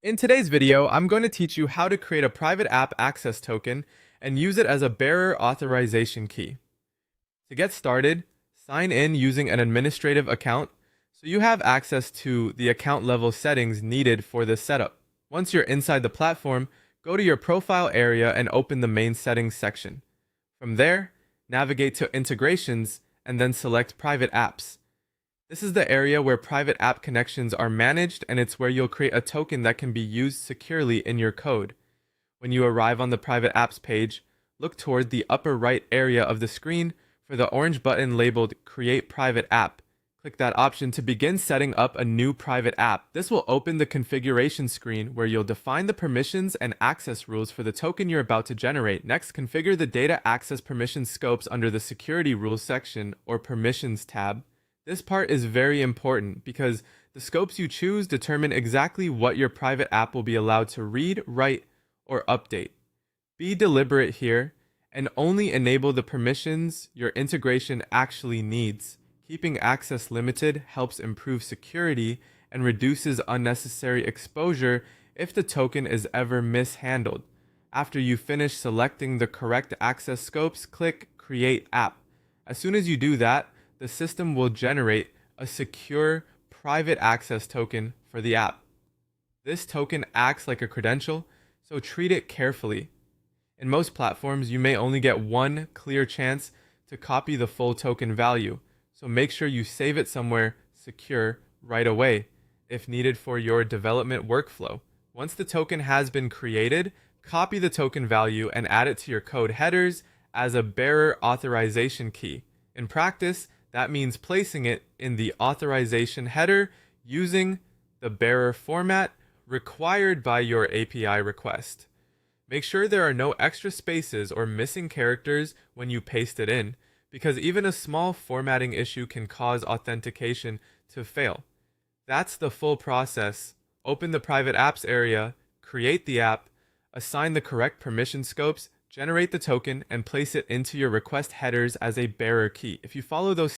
In today's video, I'm going to teach you how to create a private app access token and use it as a bearer authorization key. To get started, sign in using an administrative account so you have access to the account level settings needed for this setup. Once you're inside the platform, go to your profile area and open the main settings section. From there, navigate to integrations and then select private apps. This is the area where private app connections are managed, and it's where you'll create a token that can be used securely in your code. When you arrive on the private apps page, look toward the upper right area of the screen for the orange button labeled Create Private App. Click that option to begin setting up a new private app. This will open the configuration screen where you'll define the permissions and access rules for the token you're about to generate. Next, configure the data access permission scopes under the Security Rules section or Permissions tab. This part is very important because the scopes you choose determine exactly what your private app will be allowed to read, write, or update. Be deliberate here and only enable the permissions your integration actually needs. Keeping access limited helps improve security and reduces unnecessary exposure if the token is ever mishandled. After you finish selecting the correct access scopes, click Create App. As soon as you do that, the system will generate a secure private access token for the app. This token acts like a credential, so treat it carefully. In most platforms, you may only get one clear chance to copy the full token value, so make sure you save it somewhere secure right away if needed for your development workflow. Once the token has been created, copy the token value and add it to your code headers as a bearer authorization key. In practice, that means placing it in the authorization header using the bearer format required by your API request. Make sure there are no extra spaces or missing characters when you paste it in, because even a small formatting issue can cause authentication to fail. That's the full process. Open the private apps area, create the app, assign the correct permission scopes, generate the token, and place it into your request headers as a bearer key. If you follow those